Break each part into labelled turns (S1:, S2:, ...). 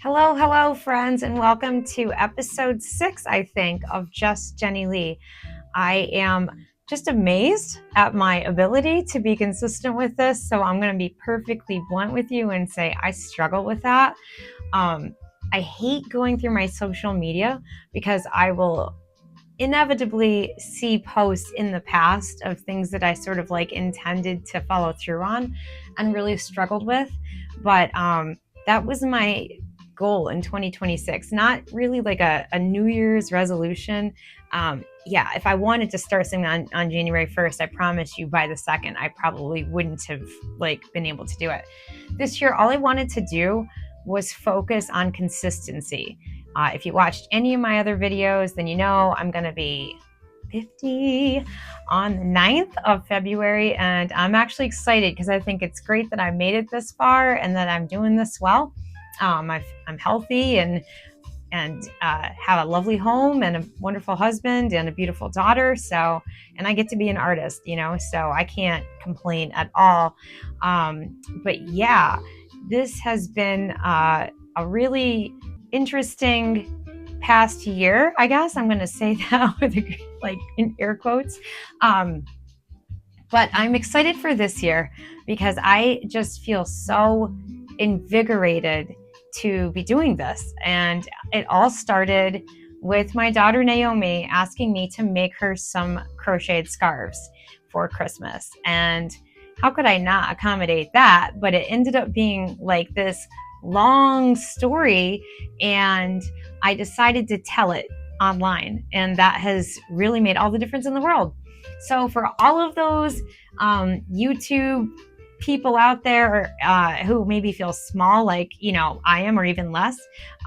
S1: Hello, friends, and welcome to episode 6, I think, of Just Jenni Lee. I am just amazed at my ability to be consistent with this, so I'm going to be perfectly blunt with you and say I struggle with that. I hate going through my social media because I will inevitably see posts in the past of things that I sort of like intended to follow through on and really struggled with. But that was my goal in 2026, not really like a New Year's resolution. If I wanted to start something on January 1st, I promise you by the 2nd, I probably wouldn't have been able to do it. This year, all I wanted to do was focus on consistency. If you watched any of my other videos, then you know I'm going to be 50 on the 9th of February. And I'm actually excited because I think it's great that I made it this far and that I'm doing this well. I'm healthy and have a lovely home and a wonderful husband and a beautiful daughter. And I get to be an artist, so I can't complain at all. But yeah, this has been a really interesting past year, I guess. I'm going to say that with in air quotes. But I'm excited for this year because I just feel so invigorated to be doing this. And it all started with my daughter Naomi asking me to make her some crocheted scarves for Christmas. And how could I not accommodate that? But it ended up being like this long story, and I decided to tell it online, and that has really made all the difference in the world. So for all of those YouTube people out there who maybe feel small like I am, or even less,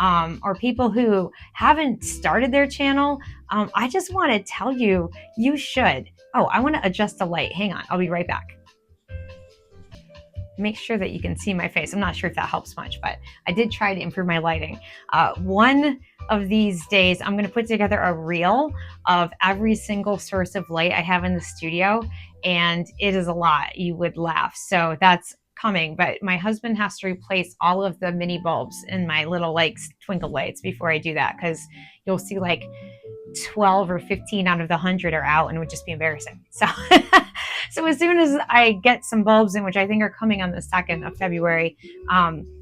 S1: or people who haven't started their channel, I just want to tell you, you should. Oh, I want to adjust the light. Hang on, I'll be right back. Make sure that you can see my face. I'm not sure if that helps much, but I did try to improve my lighting. One of these days, I'm going to put together a reel of every single source of light I have in the studio, and it is a lot. You would laugh. So that's coming, but my husband has to replace all of the mini bulbs in my little twinkle lights before I do that, because you'll see 12 or 15 out of the 100 are out, and it would just be embarrassing. So as soon as I get some bulbs in, which I think are coming on the 2nd of February,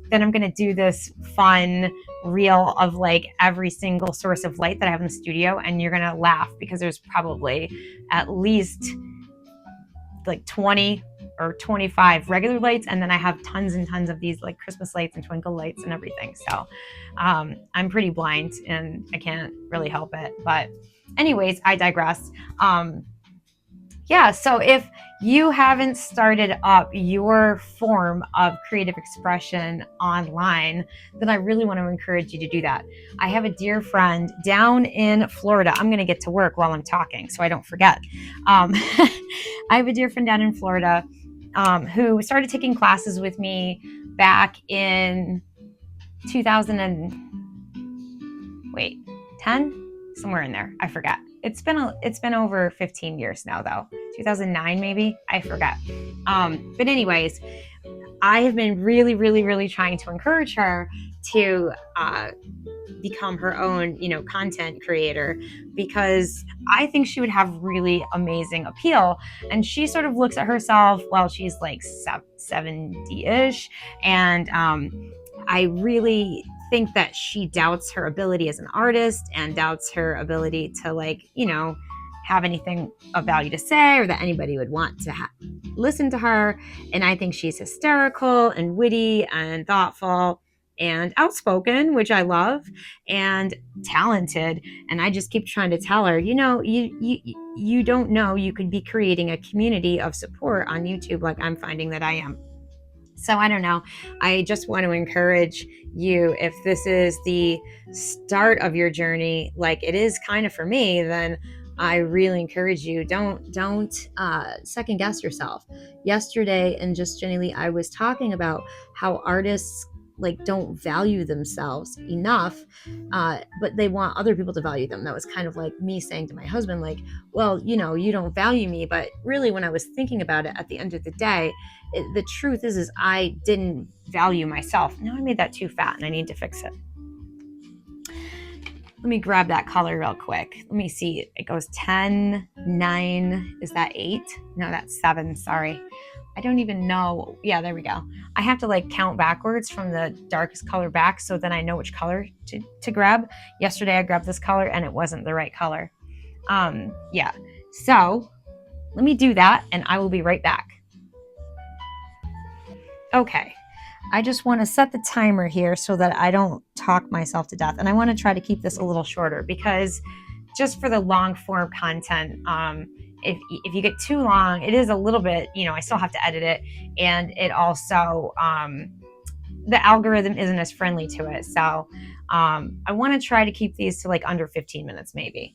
S1: then I'm going to do this fun reel of every single source of light that I have in the studio. And you're going to laugh because there's probably at least 20 or 25 regular lights. And then I have tons and tons of these Christmas lights and twinkle lights and everything. So I'm pretty blind and I can't really help it. But anyways, I digress. So if you haven't started up your form of creative expression online, then I really want to encourage you to do that. I have a dear friend down in Florida. I'm going to get to work while I'm talking so I don't forget. I have a dear friend down in Florida who started taking classes with me back in 10? Somewhere in there. I forget. It's been over 15 years now, though. 2009, maybe. I forget. But anyways, I have been really, really, really trying to encourage her to become her own, content creator, because I think she would have really amazing appeal. And she sort of looks at herself, well, she's 70-ish, and I really think that she doubts her ability as an artist and doubts her ability to have anything of value to say, or that anybody would want to listen to her. And I think she's hysterical and witty and thoughtful and outspoken, which I love, and talented. And I just keep trying to tell her, you don't know, you could be creating a community of support on YouTube like I'm finding that I am. So I don't know. I just want to encourage you, if this is the start of your journey, like it is kind of for me, then I really encourage you, don't second guess yourself. Yesterday in Just Jenni Lee, I was talking about how artists like don't value themselves enough, but they want other people to value them. That was kind of like me saying to my husband, like, well, you don't value me. But really, when I was thinking about it, at the end of the day, the truth is I didn't value myself. Now I made that too fat and I need to fix it. Let me grab that color real quick. Let me see. It goes 10, 9. Is that 8? No, that's 7. Sorry. I don't even know. Yeah, there we go. I have to like count backwards from the darkest color back so then I know which color to grab. Yesterday I grabbed this color and it wasn't the right color. Yeah. So let me do that and I will be right back. Okay. I just want to set the timer here so that I don't talk myself to death. And I want to try to keep this a little shorter because just for the long form content, if you get too long, it is a little bit, I still have to edit it. And it also, the algorithm isn't as friendly to it. So I want to try to keep these to like under 15 minutes maybe.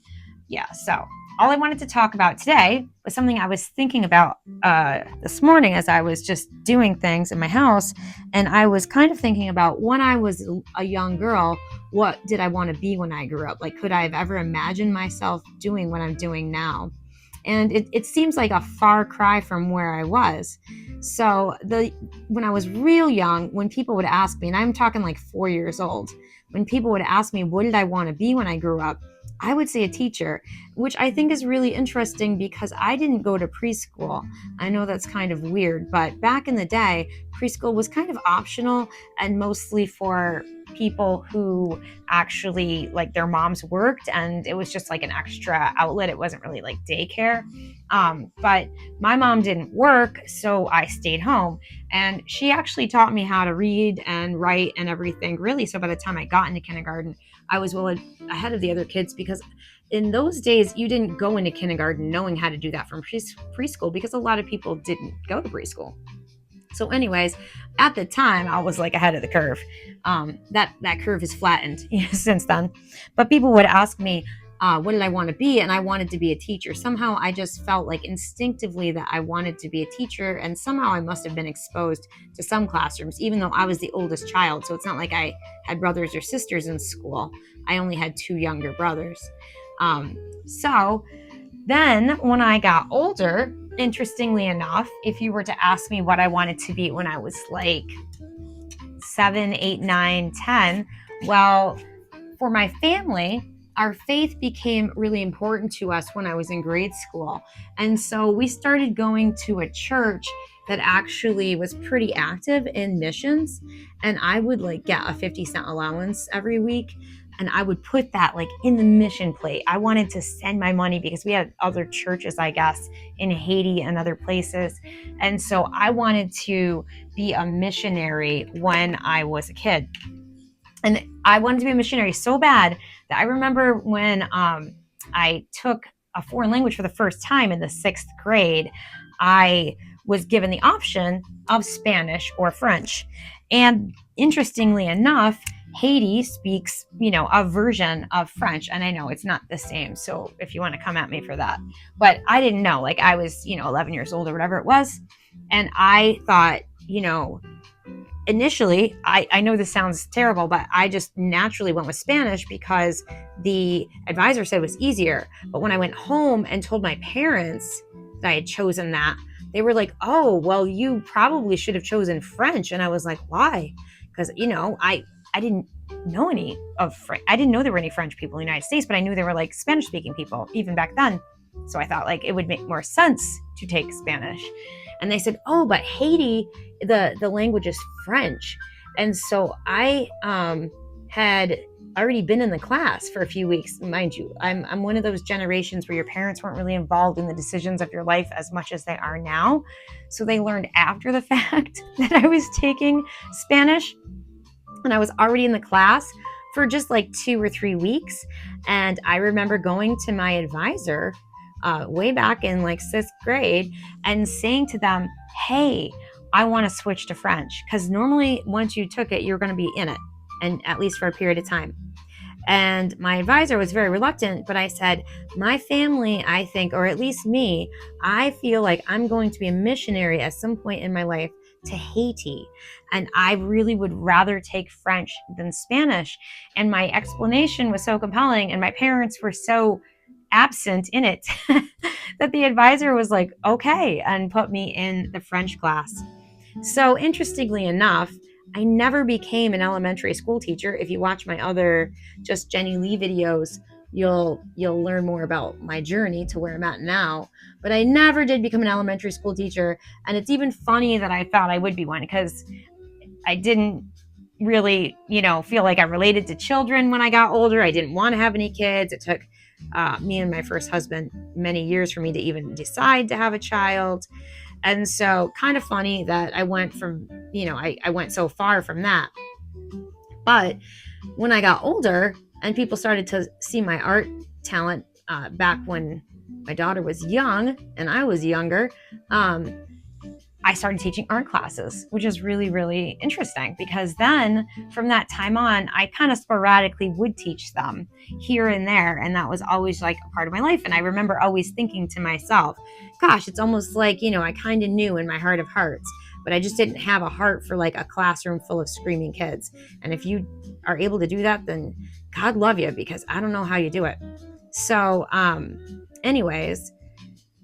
S1: Yeah, so all I wanted to talk about today was something I was thinking about this morning as I was just doing things in my house. And I was kind of thinking about when I was a young girl, what did I want to be when I grew up? Like, could I have ever imagined myself doing what I'm doing now? And it seems like a far cry from where I was. So when I was real young, when people would ask me, and I'm talking like 4 years old, when people would ask me, what did I want to be when I grew up? I would say a teacher, which I think is really interesting because I didn't go to preschool. I know that's kind of weird, but back in the day, preschool was kind of optional and mostly for people who actually like their moms worked and it was just like an extra outlet. It wasn't really like daycare. But my mom didn't work, so I stayed home and she actually taught me how to read and write and everything really. So by the time I got into kindergarten, I was well ahead of the other kids because in those days, you didn't go into kindergarten knowing how to do that from preschool because a lot of people didn't go to preschool. So anyways, at the time, I was like ahead of the curve. That curve has flattened since then. But people would ask me, what did I want to be? And I wanted to be a teacher. Somehow I just felt like instinctively that I wanted to be a teacher. And somehow I must have been exposed to some classrooms, even though I was the oldest child. So it's not like I had brothers or sisters in school. I only had 2 younger brothers. So then when I got older, interestingly enough, if you were to ask me what I wanted to be when I was like 7, 8, 9, 10, well, for my family, our faith became really important to us when I was in grade school. And so we started going to a church that actually was pretty active in missions. And I would like get a 50-cent allowance every week. And I would put that like in the mission plate. I wanted to send my money because we had other churches, I guess, in Haiti and other places. And so I wanted to be a missionary when I was a kid. And I wanted to be a missionary so bad that I remember when I took a foreign language for the first time in the 6th grade, I was given the option of Spanish or French. And interestingly enough, Haiti speaks, a version of French. And I know it's not the same. So if you want to come at me for that, but I didn't know, like I was, 11 years old or whatever it was. And I thought, initially, I know this sounds terrible, but I just naturally went with Spanish because the advisor said it was easier. But when I went home and told my parents that I had chosen that, they were like, oh, well, you probably should have chosen French. And I was like, why? Because, I didn't know any of French. I didn't know there were any French people in the United States, but I knew there were like Spanish speaking people even back then. So I thought like it would make more sense to take Spanish. And they said, oh, but Haiti, the language is French. And so I had already been in the class for a few weeks. Mind you, I'm one of those generations where your parents weren't really involved in the decisions of your life as much as they are now. So they learned after the fact that I was taking Spanish. And I was already in the class for just like 2 or 3 weeks. And I remember going to my advisor way back in like 6th grade and saying to them, hey, I want to switch to French. Because normally once you took it, you're going to be in it, and at least for a period of time. And my advisor was very reluctant, but I said, my family, I think, or at least me, I feel like I'm going to be a missionary at some point in my life to Haiti. And I really would rather take French than Spanish. And my explanation was so compelling, and my parents were so absent in it that the advisor was like, okay, and put me in the French class. So interestingly enough, I never became an elementary school teacher. If you watch my other just Jenni Lee videos, you'll learn more about my journey to where I'm at now. But I never did become an elementary school teacher. And it's even funny that I thought I would be one, because I didn't really, feel like I related to children when I got older. I didn't want to have any kids. It took me and my first husband many years for me to even decide to have a child. And so kind of funny that I went from, I went so far from that. But when I got older and people started to see my art talent back when my daughter was young and I was younger, I started teaching art classes, which is really, really interesting, because then from that time on, I kind of sporadically would teach them here and there. And that was always like a part of my life. And I remember always thinking to myself, gosh, it's almost like, I kind of knew in my heart of hearts, but I just didn't have a heart for like a classroom full of screaming kids. And if you are able to do that, then God love you, because I don't know how you do it. So, anyways,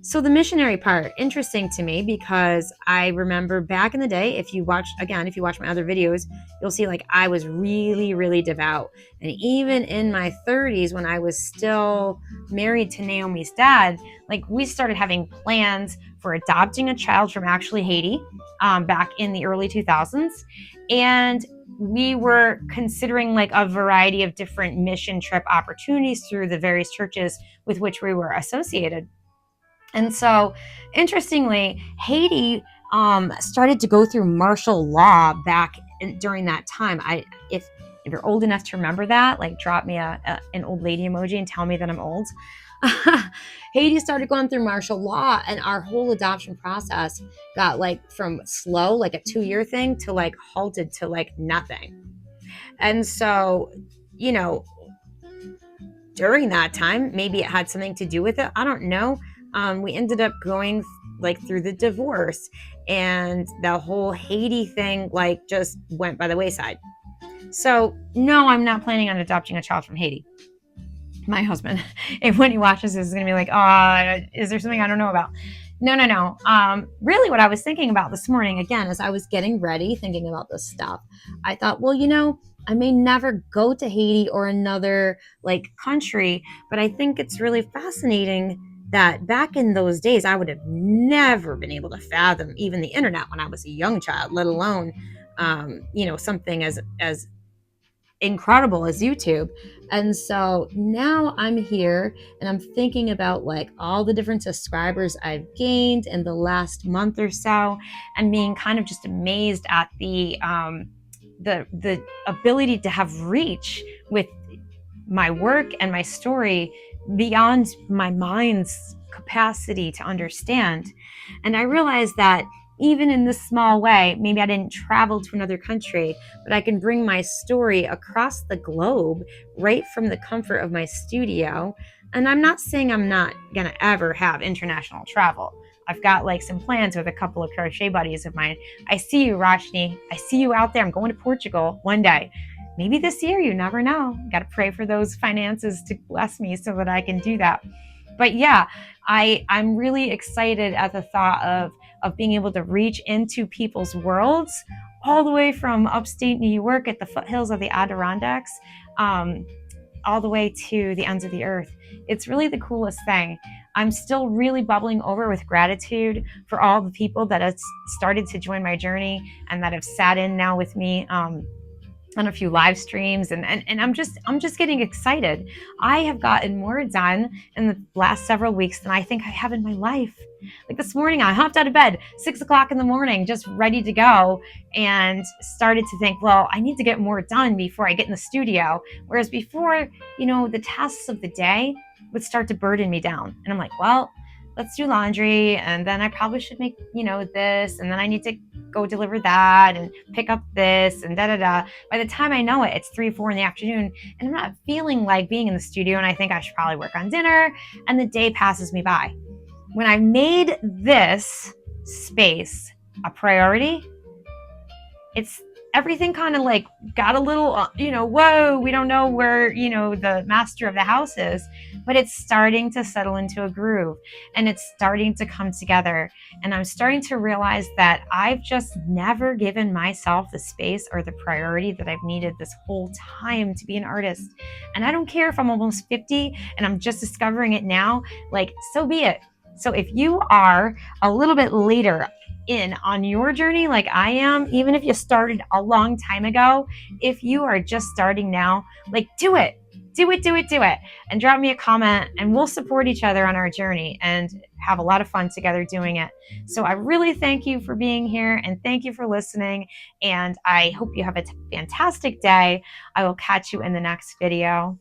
S1: so the missionary part, interesting to me, because I remember back in the day, if you watch my other videos, you'll see like I was really, really devout. And even in my 30s, when I was still married to Naomi's dad, like we started having plans for adopting a child from actually Haiti back in the early 2000s. And we were considering like a variety of different mission trip opportunities through the various churches with which we were associated. And so, interestingly, Haiti started to go through martial law during that time. If you're old enough to remember that, like drop me an old lady emoji and tell me that I'm old. Haiti started going through martial law, and our whole adoption process got like from slow, like a 2-year thing, to like halted to like nothing. And so, during that time, maybe it had something to do with it. I don't know. We ended up going like through the divorce, and the whole Haiti thing like just went by the wayside. So no, I'm not planning on adopting a child from Haiti. My husband, if when he watches this, is going to be like, is there something I don't know about? No. Really what I was thinking about this morning, again, as I was getting ready, thinking about this stuff, I thought, well, I may never go to Haiti or another like country, but I think it's really fascinating that back in those days, I would have never been able to fathom even the internet when I was a young child, let alone, something as incredible as YouTube. And so now I'm here and I'm thinking about like all the different subscribers I've gained in the last month or so, and being kind of just amazed at the ability to have reach with my work and my story beyond my mind's capacity to understand. And I realized that even in this small way, maybe I didn't travel to another country, but I can bring my story across the globe right from the comfort of my studio. And I'm not saying I'm not going to ever have international travel. I've got like some plans with a couple of crochet buddies of mine. I see you, Rashni. I see you out there. I'm going to Portugal one day. Maybe this year, you never know. Got to pray for those finances to bless me so that I can do that. But yeah, I'm really excited at the thought of being able to reach into people's worlds all the way from upstate New York at the foothills of the Adirondacks, all the way to the ends of the earth. It's really the coolest thing. I'm still really bubbling over with gratitude for all the people that have started to join my journey and that have sat in now with me on a few live streams, and I'm just getting excited. I have gotten more done in the last several weeks than I think I have in my life. Like this morning, I hopped out of bed 6 o'clock in the morning, just ready to go, and started to think, well, I need to get more done before I get in the studio. Whereas before, the tasks of the day would start to burden me down, and I'm like, well, let's do laundry, and then I probably should make, this, and then I need to go deliver that and pick up this and da-da-da. By the time I know it, it's 3 or 4 in the afternoon, and I'm not feeling like being in the studio, and I think I should probably work on dinner, and the day passes me by. When I made this space a priority, it's everything kind of like got a little, whoa, we don't know where, the master of the house is, but it's starting to settle into a groove and it's starting to come together. And I'm starting to realize that I've just never given myself the space or the priority that I've needed this whole time to be an artist. And I don't care if I'm almost 50 and I'm just discovering it now, like, so be it. So if you are a little bit later in on your journey like I am, even if you started a long time ago, if you are just starting now, like, do it. Do it, do it, do it. And drop me a comment and we'll support each other on our journey and have a lot of fun together doing it. So I really thank you for being here and thank you for listening. And I hope you have a fantastic day. I will catch you in the next video.